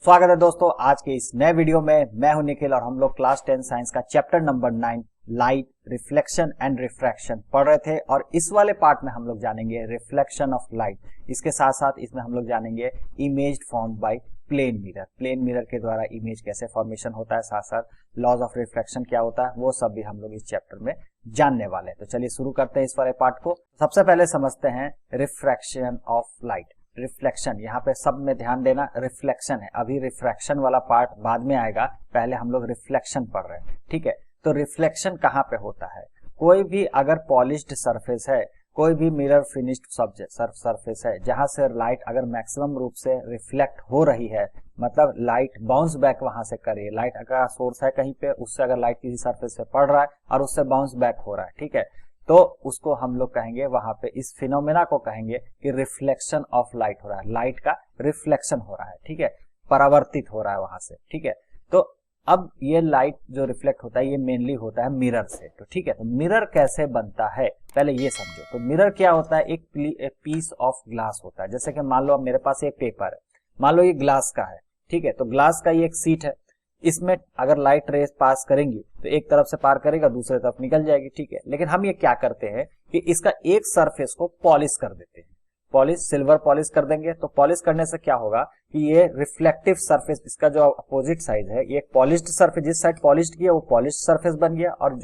स्वागत है दोस्तों आज के इस नए वीडियो में। मैं हूं निखिल और हम लोग क्लास 10 साइंस का chapter number 9 light, reflection and refraction पढ़ रहे थे और इस वाले पार्ट में हम लोग जानेंगे रिफ्लेक्शन ऑफ लाइट। इसके साथ साथ इसमें हम लोग जानेंगे image formed by plane mirror. Plane mirror के द्वारा इमेज कैसे फॉर्मेशन होता है, साथ साथ लॉज ऑफ रिफ्लेक्शन क्या होता है, वो सब भी हम लोग इस चैप्टर में जानने वाले हैं। तो चलिए शुरू करते हैं इस वाले पार्ट को। सबसे पहले समझते हैं रिफ्रैक्शन ऑफ लाइट। रिफ्लेक्शन, यहाँ पे सब में ध्यान देना, रिफ्लेक्शन है, अभी रिफ्रैक्शन वाला पार्ट बाद में आएगा, पहले हम लोग रिफ्लेक्शन पढ़ रहे हैं। ठीक है, तो रिफ्लेक्शन कहाँ पे होता है? कोई भी अगर पॉलिश्ड सरफेस है, कोई भी मिरर फिनिश्ड सब्जेक्ट सरफेस है जहां से लाइट अगर मैक्सिमम रूप से रिफ्लेक्ट हो रही है, मतलब लाइट बाउंस बैक वहां से करे, लाइट अगर सोर्स है कहीं पे, उससे अगर लाइट किसी सरफेस से पड़ रहा है और उससे बाउंस बैक हो रहा है, ठीक है, तो उसको हम लोग कहेंगे, वहां पे इस फिनोमेना को कहेंगे कि रिफ्लेक्शन ऑफ लाइट हो रहा है, लाइट का रिफ्लेक्शन हो रहा है। ठीक है, परावर्तित हो रहा है वहां से। ठीक है, तो अब ये लाइट जो रिफ्लेक्ट होता है ये मेनली होता है मिरर से। तो ठीक है, तो मिरर कैसे बनता है पहले ये समझो। तो मिरर क्या होता है? एक पीस ऑफ ग्लास होता है। जैसे कि मान लो अब मेरे पास एक पेपर है, मान लो ये ग्लास का है, ठीक है, तो ग्लास का ये एक सीट है, इसमें अगर लाइट रेस पास करेंगी तो एक तरफ से पार करेगा, दूसरे तरफ निकल जाएगी। ठीक है, लेकिन हम ये क्या करते हैं कि इसका एक सरफेस को पॉलिश कर देते हैं, पॉलिश, सिल्वर पॉलिश कर देंगे। तो पॉलिश करने से क्या होगा कि ये रिफ्लेक्टिव सरफेस, इसका जो अपोजिट साइड है, ये पॉलिश्ड सरफेस, जिस साइड पॉलिश्ड किया वो पॉलिश्ड सरफेस बन गया, और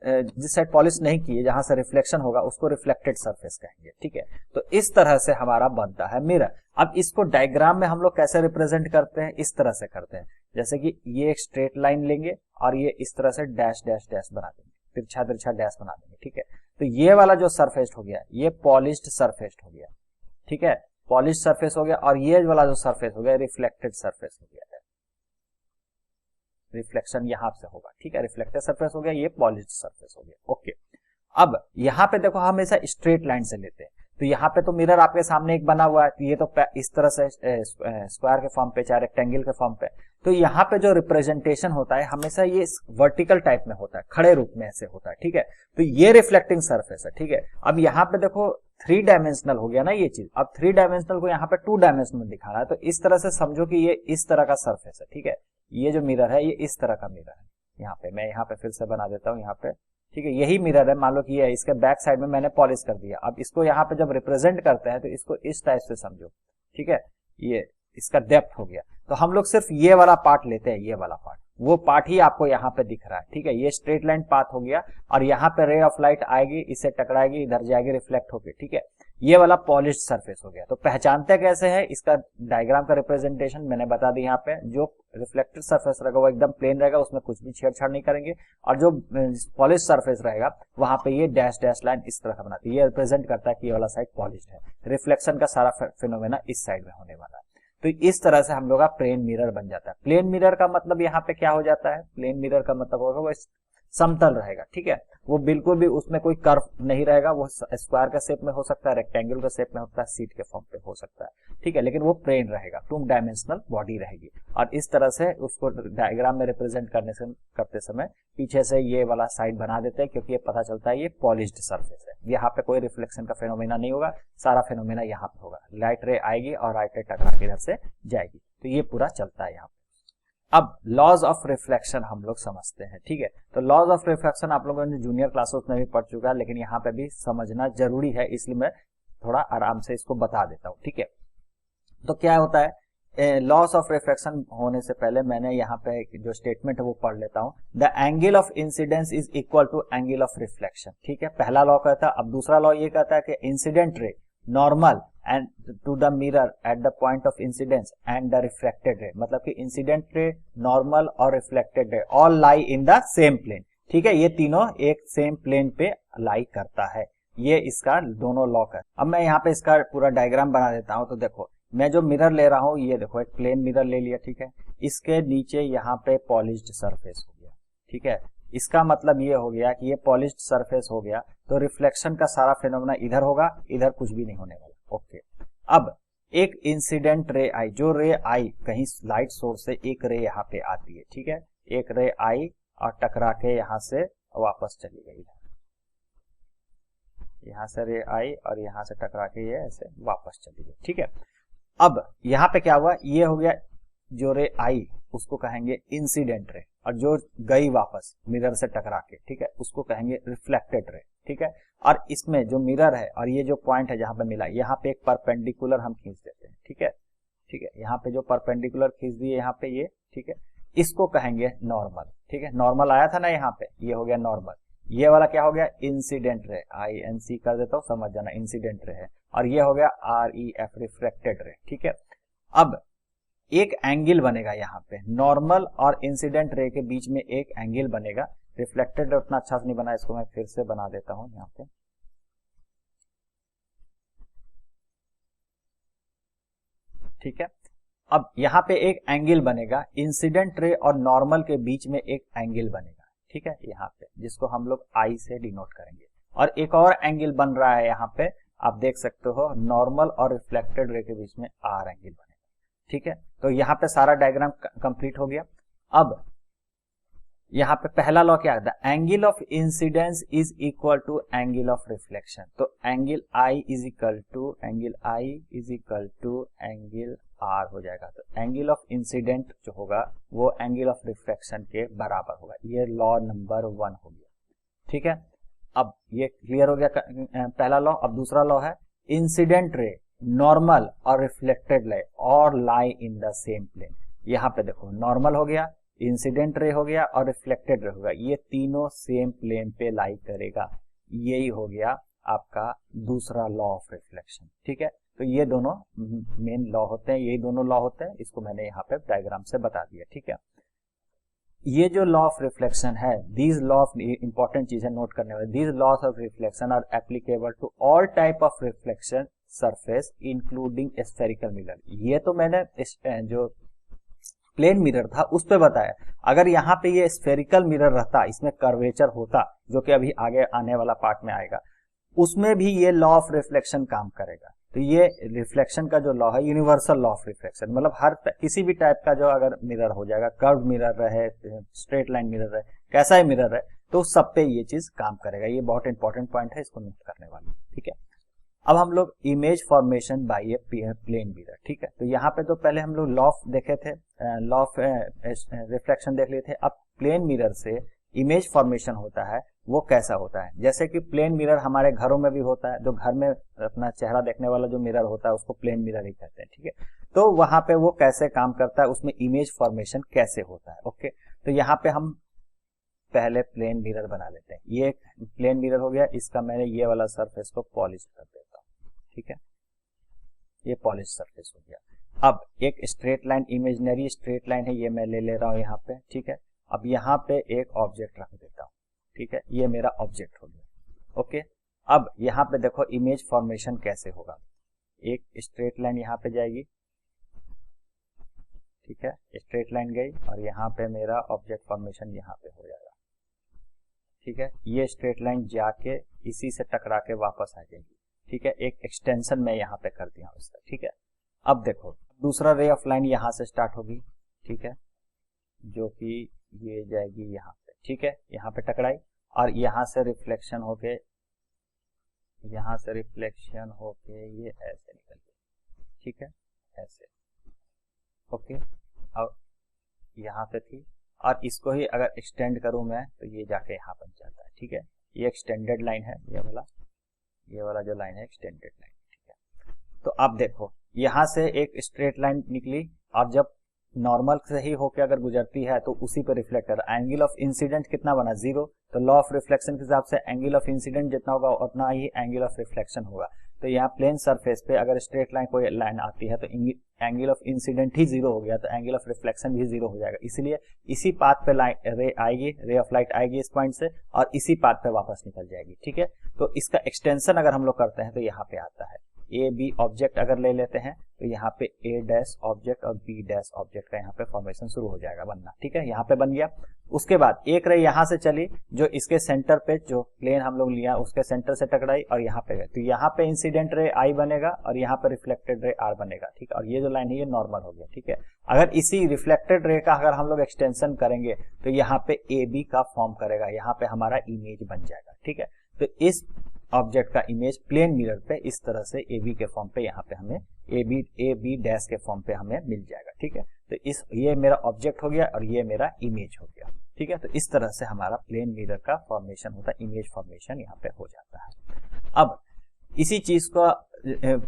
जिस साइड पॉलिश नहीं की है, जहां से रिफ्लेक्शन होगा, उसको रिफ्लेक्टेड सरफेस कहेंगे। ठीक है, तो इस तरह से हमारा बनता है मिरर। अब इसको डायग्राम में हम लोग कैसे रिप्रेजेंट करते हैं? इस तरह से करते हैं, जैसे कि ये एक स्ट्रेट लाइन लेंगे और ये इस तरह से डैश डैश डैश बना देंगे, तिरछा तिरछा डैश बना देंगे। ठीक है, तो ये वाला जो सरफेस हो गया ये पॉलिश्ड सरफेस हो गया। ठीक है, पॉलिश्ड सरफेस हो गया, और ये वाला जो सरफेस हो गया रिफ्लेक्टेड सरफेस हो गया। रिफ्लेक्शन यहां से होगा। ठीक है, रिफ्लेक्टेड सरफेस हो गया, ये पॉलिश्ड सरफेस हो गया। ओके, अब यहां पे देखो, हम हमेशा स्ट्रेट लाइन से लेते हैं, तो यहाँ पे तो मिरर आपके सामने एक बना हुआ है, तो ये तो इस तरह से स्क्वायर के फॉर्म पे, चाहे रेक्टेंगल के फॉर्म पे, तो यहाँ पे जो रिप्रेजेंटेशन होता है हमेशा ये वर्टिकल टाइप में होता है, खड़े रूप में ऐसे होता है। ठीक है, तो ये रिफ्लेक्टिंग सरफेस है। ठीक है, अब यहाँ पे देखो 3 डायमेंशनल हो गया ना ये चीज, अब 3 डायमेंशनल को यहाँ पे 2 डायमेंशनल दिखाना है, तो इस तरह से समझो कि ये इस तरह का सरफेस है। ठीक है, ये जो मिरर है ये इस तरह का मिरर है। यहाँ पे मैं यहाँ पे फिर से बना देता हूँ यहाँ पे। ठीक है, यही मिरर है, मान लो कि ये है, इसके बैक साइड में मैंने पॉलिश कर दिया। अब इसको यहाँ पे जब रिप्रेजेंट करते हैं तो इसको इस टाइप से समझो। ठीक है, ये इसका डेप्थ हो गया, तो हम लोग सिर्फ ये वाला पार्ट लेते हैं, ये वाला पार्ट, वो पार्ट ही आपको यहाँ पे दिख रहा है। ठीक है, ये स्ट्रेट लाइन पाथ हो गया, और यहाँ पे रे ऑफ लाइट आएगी, इससे टकराएगी, इधर जाएगी, रिफ्लेक्ट होके। ठीक है, ये वाला पॉलिश्ड सरफेस हो गया। तो पहचानते कैसे है? इसका डायग्राम का रिप्रेजेंटेशन मैंने बता दी। यहाँ पे जो रिफ्लेक्टेड सरफेस रहेगा वो एकदम प्लेन रहेगा, उसमें कुछ भी छेड़छाड़ नहीं करेंगे, और जो पॉलिश सरफेस रहेगा वहां पे ये डैश डैश लाइन इस तरह का बनाती है, ये रिप्रेजेंट करता है कि ये वाला साइड पॉलिश्ड है। रिफ्लेक्शन का सारा फिनोमेना इस साइड में होने वाला है। तो इस तरह से हम लोग का प्लेन मिरर बन जाता है। प्लेन मिरर का मतलब यहाँ पे क्या हो जाता है? प्लेन मिरर का मतलब होगा वो समतल रहेगा। ठीक है, वो बिल्कुल भी उसमें कोई कर्व नहीं रहेगा, वो स्क्वायर का शेप में हो सकता है, रेक्टेंगल का शेप में होता है, सीट के फॉर्म पे हो सकता है। ठीक है, लेकिन वो प्लेन रहेगा, 2 डायमेंशनल बॉडी रहेगी। और इस तरह से उसको डायग्राम में रिप्रेजेंट करते समय पीछे से ये वाला साइड बना देते हैं, क्योंकि ये पता चलता है ये पॉलिश्ड सरफेस है, यहाँ पे कोई रिफ्लेक्शन का फेनोमेना नहीं होगा, सारा फेनोमेना यहाँ पे होगा। लाइट रे आएगी और लाइट रे टकरा के इधर से जाएगी, तो ये पूरा चलता है यहाँ पे। अब लॉज ऑफ रिफ्लेक्शन हम लोग समझते हैं। ठीक है, तो लॉज ऑफ रिफ्लेक्शन आप लोगों ने जूनियर क्लासेस में भी पढ़ चुका है, लेकिन यहाँ पे भी समझना जरूरी है, इसलिए मैं थोड़ा आराम से इसको बता देता हूँ। ठीक है, तो क्या होता है? लॉस ऑफ रिफ्लेक्शन होने से पहले मैंने यहाँ पे जो स्टेटमेंट है वो पढ़ लेता हूँ। The angle of incidence is equal to angle of reflection. ठीक है, पहला लॉ कहता है। अब दूसरा लॉ ये कहता है कि incident ray normal and to the mirror at the point of incidence and the reflected ray, मतलब कि इंसिडेंट रे, नॉर्मल और reflected ray all lie in the same plane. ठीक है, ये तीनों एक सेम प्लेन पे लाई करता है, ये इसका दोनों लॉ है। अब मैं यहाँ पे इसका पूरा डायग्राम बना देता हूँ। तो देखो, मैं जो मिरर ले रहा हूँ, ये देखो एक प्लेन मिरर ले लिया। ठीक है, इसके नीचे यहाँ पे पॉलिश्ड सरफेस हो गया। ठीक है, इसका मतलब ये हो गया कि ये पॉलिश्ड सरफेस हो गया, तो रिफ्लेक्शन का सारा फिनोमेना इधर होगा, इधर कुछ भी नहीं होने वाला। ओके, अब एक इंसिडेंट रे आई, जो रे आई कहीं लाइट सोर्स से एक रे यहाँ पे आती है। ठीक है, एक रे आई और टकरा के यहाँ से वापस चली गई, यहाँ से रे आई और यहाँ से टकरा के ये ऐसे वापस चली गई। ठीक है, अब यहाँ पे क्या हुआ? ये हो गया जो रे आई उसको कहेंगे इंसिडेंट रे, और जो गई वापस मिरर से टकरा के, ठीक है, उसको कहेंगे रिफ्लेक्टेड रे, ठीक है। और इसमें जो मिरर है और ये जो पॉइंट है जहां पे मिला, यहाँ पे एक परपेंडिकुलर हम खींच देते हैं, ठीक है, ठीक है, यहाँ पे जो परपेंडिकुलर खींच दिए यहाँ पे ये, ठीक है, इसको कहेंगे नॉर्मल, ठीक है। नॉर्मल आया था ना यहाँ पे, ये हो गया नॉर्मल। ये वाला क्या हो गया, इंसिडेंट रे, INC कर देता हूँ, समझ जाना, इंसिडेंट रे है। और ये हो गया REF, रिफ्लेक्टेड रे, ठीक है। अब एक एंगल बनेगा यहाँ पे, नॉर्मल और इंसिडेंट रे के बीच में एक एंगल बनेगा। रिफ्लेक्टेड उतना अच्छा से नहीं बना, इसको मैं फिर से बना देता हूँ यहाँ पे, ठीक है। अब यहाँ पे एक एंगल बनेगा, इंसिडेंट रे और नॉर्मल के बीच में एक एंगल बनेगा, ठीक है, यहाँ पे, जिसको हम लोग I से डिनोट करेंगे। और एक और एंगल बन रहा है यहाँ पे, आप देख सकते हो, नॉर्मल और रिफ्लेक्टेड रे के बीच में R एंगल बनेगा, ठीक है। तो यहाँ पे सारा डायग्राम कंप्लीट हो गया। अब यहाँ पे पहला लॉ क्या आता है, angle of incidence is equal to angle of reflection. तो angle I is equal to angle R हो जाएगा। तो एंगल ऑफ इंसिडेंट जो होगा वो एंगल ऑफ रिफ्लेक्शन के बराबर होगा। ये लॉ नंबर 1 हो गया, ठीक है। अब ये क्लियर हो गया पहला लॉ। अब दूसरा लॉ है, इंसिडेंट रे, नॉर्मल और रिफ्लेक्टेड रे और लाई इन द सेम प्लेन। यहाँ पे देखो, नॉर्मल हो गया, इंसिडेंट रे हो गया और रिफ्लेक्टेड रे होगा, ये तीनों सेम प्लेन पे लाई करेगा। यही हो गया आपका दूसरा लॉ ऑफ रिफ्लेक्शन, ठीक है। तो ये दोनों मेन लॉ होते हैं, यही दोनों लॉ होते हैं, इसको मैंने यहाँ पे डायग्राम से बता दिया, ठीक है। ये जो लॉ ऑफ रिफ्लेक्शन है, दीज लॉ ऑफ, इंपॉर्टेंट चीज है नोट करने वाले, these laws of reflection are applicable to all type of reflection surface including spherical mirror. ये तो मैंने जो प्लेन मिरर था उस पे बताया। अगर यहाँ पे ये स्फेरिकल मिरर रहता, इसमें कर्वेचर होता, जो कि अभी आगे आने वाला पार्ट में आएगा, उसमें भी ये लॉ ऑफ रिफ्लेक्शन काम करेगा। तो ये रिफ्लेक्शन का जो लॉ है, यूनिवर्सल लॉ ऑफ रिफ्लेक्शन, मतलब हर किसी भी टाइप का जो अगर मिरर हो जाएगा, कर्व मिरर रहे, स्ट्रेट लाइन मिरर रहे, कैसा ही मिरर है, तो सब पे ये चीज काम करेगा। ये बहुत इंपॉर्टेंट पॉइंट है, इसको नोट करने वाली, ठीक है। अब हम लोग image formation by a plane mirror, ठीक है। तो यहाँ पे तो पहले हम लोग लॉ देखे थे, लॉ ऑफ रिफ्लेक्शन देख लिए थे। अब प्लेन मिरर से इमेज फॉर्मेशन होता है, वो कैसा होता है। जैसे कि प्लेन मिरर हमारे घरों में भी होता है, जो घर में अपना चेहरा देखने वाला जो मिरर होता है उसको प्लेन मिरर ही कहते हैं, ठीक है। तो वहां पे वो कैसे काम करता है, उसमें इमेज फॉर्मेशन कैसे होता है, ओके। तो यहाँ पे हम पहले प्लेन मिरर बना लेते हैं। ये प्लेन मिरर हो गया, इसका मैंने ये वाला सरफेस को पॉलिश कर देता हूँ, ठीक है, ये पॉलिश सरफेस हो गया। अब एक straight line, imaginary straight line है, ये मैं ले ले रहा हूँ यहाँ पे, ठीक है। अब यहाँ पे एक ऑब्जेक्ट रख देता हूँ, ठीक है, ये मेरा ऑब्जेक्ट हो गया, ओके। अब यहाँ पे देखो इमेज फॉर्मेशन कैसे होगा। एक स्ट्रेट लाइन यहाँ पे जाएगी, ठीक है, स्ट्रेट लाइन गई और यहाँ पे मेरा ऑब्जेक्ट फॉर्मेशन यहाँ पे हो जाएगा, ठीक है। ये स्ट्रेट लाइन जाके इसी से टकरा के वापस आ जाएगी, ठीक है। एक एक्सटेंशन मैं यहाँ पे कर दिया उसका, ठीक है। अब देखो दूसरा रे ऑफ लाइन यहाँ से स्टार्ट होगी, ठीक है, जो कि ये जाएगी यहाँ पे, ठीक है, यहाँ पे टकराई और यहाँ से रिफ्लेक्शन होके, यहाँ से रिफ्लेक्शन होके ये ऐसे निकल गई, ठीक है, ऐसे, ओके। अब यहाँ पे थी और इसको ही अगर एक्सटेंड करूं मैं तो ये जाके यहाँ बन जाता है, ठीक है। ये एक्सटेंडेड लाइन है, ये वाला जो लाइन है एक्सटेंडेड लाइन, ठीक है। तो अब देखो यहाँ से एक स्ट्रेट लाइन निकली और जब नॉर्मल से ही होके अगर गुजरती है तो उसी पे रिफ्लेक्ट कर, एंगल ऑफ इंसिडेंट कितना बना, 0। तो लॉ ऑफ रिफ्लेक्शन के हिसाब से एंगल ऑफ इंसिडेंट जितना होगा उतना ही एंगल ऑफ रिफ्लेक्शन होगा। तो यहाँ प्लेन सरफेस पे अगर स्ट्रेट लाइन कोई लाइन आती है तो एंगल ऑफ इंसिडेंट ही 0 हो गया, तो एंगल ऑफ रिफ्लेक्शन भी 0 हो जाएगा। इसलिए इसी पाथ पे रे आएगी, रे ऑफ लाइट आएगी इस पॉइंट से और इसी पाथ पे वापस निकल जाएगी, ठीक है। तो इसका एक्सटेंशन अगर हम लोग करते हैं तो यहाँ पे आता है, ए बी ऑब्जेक्ट अगर ले लेते हैं तो यहाँ पे ए डैश ऑब्जेक्ट और बी डैश ऑब्जेक्ट का यहाँ पे फॉर्मेशन शुरू हो जाएगा बनना, ठीक है। यहाँ पे बन गया। उसके बाद एक रे यहाँ से चली जो इसके सेंटर पे, जो प्लेन हम लोग लिया उसके सेंटर से टकराई और यहाँ पे गए, तो यहाँ पे इंसिडेंट रे आई बनेगा और यहाँ पे रिफ्लेक्टेड रे आर बनेगा, ठीक है। और ये जो लाइन है ये नॉर्मल हो गया, ठीक है। अगर इसी रिफ्लेक्टेड रे का अगर हम लोग एक्सटेंशन करेंगे तो यहाँ पे ए बी का फॉर्म करेगा, यहाँ पे हमारा इमेज बन जाएगा, ठीक है। तो इस ऑब्जेक्ट का इमेज प्लेन मिरर पे इस तरह से ए बी के फॉर्म पे यहाँ पे हमें ए बी डैश के फॉर्म पे हमें मिल जाएगा, ठीक है। तो ये मेरा ऑब्जेक्ट हो गया और ये मेरा इमेज हो गया। ठीक है, तो इस तरह से हमारा प्लेन मिरर का फॉर्मेशन होता है, इमेज फॉर्मेशन यहाँ पे हो जाता है। अब इसी चीज का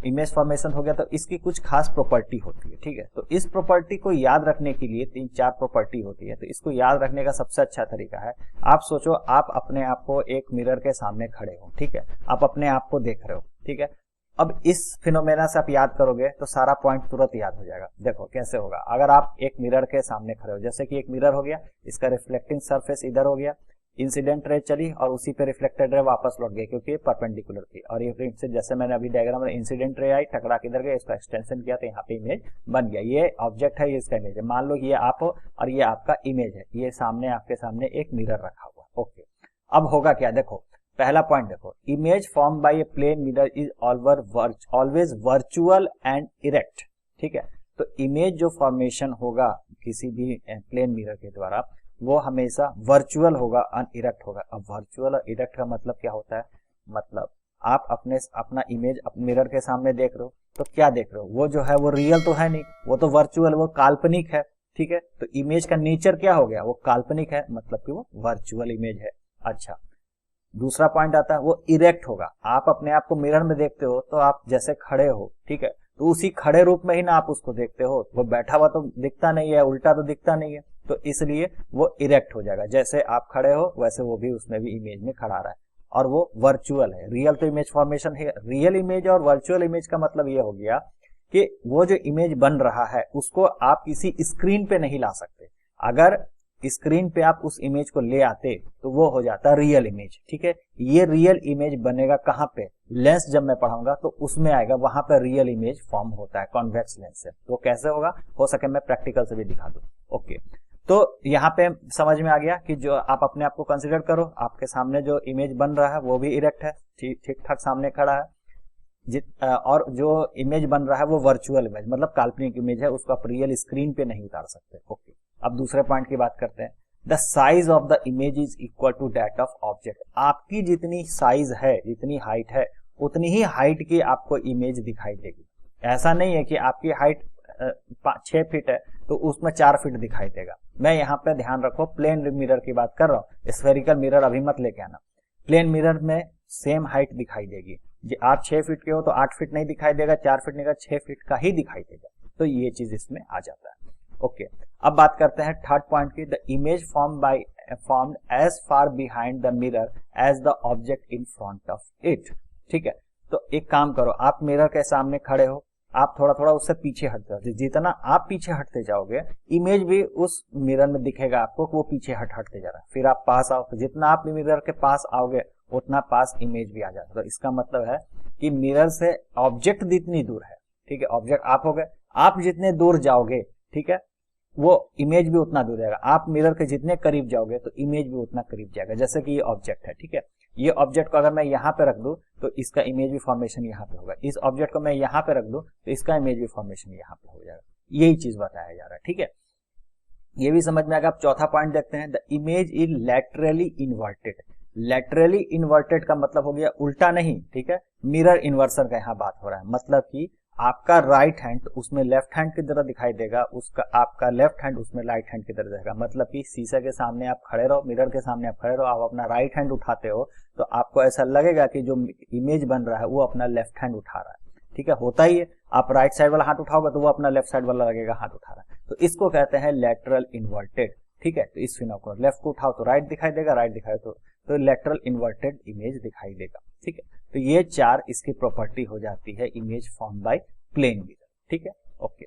इमेज फॉर्मेशन हो गया, तो इसकी कुछ खास प्रॉपर्टी होती है। ठीक है, तो इस प्रॉपर्टी को याद रखने के लिए 3-4 प्रॉपर्टी होती है। तो इसको याद रखने का सबसे अच्छा तरीका है, आप सोचो आप अपने आप को एक मिरर के सामने खड़े हो। ठीक है, आप अपने आप को देख रहे हो। ठीक है, अब इस फिनोमेना से आप याद करोगे तो सारा पॉइंट तुरंत याद हो जाएगा। देखो कैसे होगा, अगर आप एक मिरर के सामने खड़े हो, जैसे कि एक मिरर हो गया, इसका रिफ्लेक्टिंग सरफेस इधर हो गया, इंसिडेंट रे चली और उसी पे रिफ्लेक्टेड रे वापस लौट गई क्योंकि ये परपेंडिकुलर थी, और ये से जैसे मैंने अभी डायग्राम में इंसिडेंट रे आई, टकरा के इधर गया, इसका एक्सटेंशन किया तो यहाँ पे इमेज बन गया। ये ऑब्जेक्ट है, ये इसका इमेज है। मान लो ये आप हो और ये आपका इमेज है, ये सामने आपके सामने एक मिरर रखा हुआ। ओके, अब होगा क्या, देखो पहला पॉइंट देखो, image form by a plane mirror is always virtual and erect. ठीक है, तो इमेज जो फॉर्मेशन होगा किसी भी प्लेन मिरर के द्वारा वो हमेशा वर्चुअल होगा, अनइरेक्ट होगा। अब वर्चुअल और इरेक्ट का मतलब क्या होता है, मतलब आप अपना इमेज मिरर के सामने देख रहे हो तो क्या देख रहे हो, वो जो है वो रियल तो है नहीं, वो तो वर्चुअल, वो काल्पनिक है। ठीक है, तो इमेज का नेचर क्या हो गया, वो काल्पनिक है, मतलब कि वो वर्चुअल इमेज है। अच्छा, दूसरा पॉइंट आता है वो इरेक्ट होगा। आप अपने आप को मिरर में देखते हो तो आप जैसे खड़े हो, ठीक है, तो उसी खड़े रूप में ही ना आप उसको देखते हो, वो बैठा हुआ तो दिखता नहीं है, उल्टा तो दिखता नहीं है, तो इसलिए वो इरेक्ट हो जाएगा। जैसे आप खड़े हो वैसे वो भी उसमें भी इमेज में खड़ा रहा है, और वो वर्चुअल है। रियल तो इमेज फॉर्मेशन है, रियल इमेज और वर्चुअल इमेज का मतलब ये हो गया कि वो जो इमेज बन रहा है उसको आप किसी स्क्रीन पे नहीं ला सकते। अगर स्क्रीन पे आप उस इमेज को ले आते तो वो हो जाता रियल इमेज। ठीक है, ये रियल इमेज बनेगा कहाँ पे, लेंस जब मैं पढ़ाऊंगा तो उसमें आएगा, वहां पर रियल इमेज फॉर्म होता है कॉन्वेक्स लेंस से। तो कैसे होगा, हो सके मैं प्रैक्टिकल से भी दिखा दूं। ओके, तो यहाँ पे समझ में आ गया कि जो आप अपने आप को कंसिडर करो, आपके सामने जो इमेज बन रहा है वो भी इरेक्ट है, ठीक ठाक सामने खड़ा है, और जो इमेज बन रहा है वो वर्चुअल इमेज मतलब काल्पनिक इमेज है, उसको आप रियल स्क्रीन पे नहीं उतार सकते। ओके, अब दूसरे पॉइंट की बात करते हैं। The size of the image is equal to that of object. आपकी जितनी साइज है, जितनी हाइट है, उतनी ही हाइट की आपको इमेज दिखाई देगी। ऐसा नहीं है कि आपकी हाइट 6 फीट है तो उसमें 4 फीट दिखाई देगा। मैं यहाँ पे ध्यान रखो, प्लेन मिरर की बात कर रहा हूँ, स्फेरिकल मिरर अभी मत लेके आना। प्लेन मिरर में सेम हाइट दिखाई देगी। आप 6 फीट के हो तो 8 फीट नहीं दिखाई देगा, 4 फीट नहीं, 6 फीट का ही दिखाई देगा। तो ये चीज इसमें आ जाता है। ओके, अब बात करते हैं थर्ड पॉइंट की। The image formed as far behind the mirror as the object in front of it. ठीक है, तो एक काम करो, आप मिरर के सामने खड़े हो, आप थोड़ा थोड़ा उससे पीछे हटते हो। जितना आप पीछे हटते जाओगे इमेज भी उस मिरर में दिखेगा आपको कि वो पीछे हटते जा रहा है। फिर आप पास आओ तो जितना आप मिरर के पास आओगे उतना पास इमेज भी आ जाता है। तो इसका मतलब है कि मिरर से ऑब्जेक्ट जितनी दूर है, ठीक है, ऑब्जेक्ट आप हो गए, आप जितने दूर जाओगे, ठीक है, वो इमेज भी उतना दूर जाएगा। आप मिरर के जितने करीब जाओगे तो इमेज भी उतना करीब जाएगा। जैसे कि ये ऑब्जेक्ट है, ठीक है, ये ऑब्जेक्ट को अगर मैं यहाँ पे रख दूं तो इसका इमेज भी फॉर्मेशन यहाँ पे होगा। इस ऑब्जेक्ट को मैं यहाँ पे रख दूं तो इसका इमेज भी फॉर्मेशन यहाँ पे हो जाएगा। यही चीज बताया जा रहा है। ठीक है, ये भी समझ में आएगा। आप चौथा पॉइंट देखते हैं, the image is laterally inverted. Laterally inverted का मतलब हो गया उल्टा नहीं, ठीक है, मिरर इन्वर्सन का यहाँ बात हो रहा है। मतलब कि आपका राइट हैंड उसमें लेफ्ट हैंड की तरह दिखाई देगा, उसका आपका लेफ्ट हैंड उसमें राइट हैंड की तरह देगा। मतलब कि शीशे के सामने आप खड़े रहो, मिरर के सामने आप खड़े रहो, आप अपना राइट हैंड उठाते हो तो आपको ऐसा लगेगा कि जो इमेज बन रहा है वो अपना लेफ्ट हैंड उठा रहा है। ठीक है, होता ही है, आप राइट साइड वाला हाथ उठाओगे तो वो अपना लेफ्ट साइड वाला लगेगा हाथ उठा रहा है। तो इसको कहते हैं लैटरल इन्वर्टेड। ठीक है, तो इस फिनोमेनन को लेफ्ट को उठाओ तो राइट दिखाई देगा, राइट दिखाए तो लैटरल इन्वर्टेड इमेज दिखाई देगा। ठीक है, तो ये 4 इसकी प्रॉपर्टी हो जाती है image form by plane mirror. ठीक है, okay,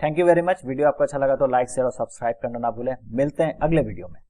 thank you very much. Video आपको अच्छा लगा तो लाइक शेयर और सब्सक्राइब करना ना भूलें। मिलते हैं अगले वीडियो में।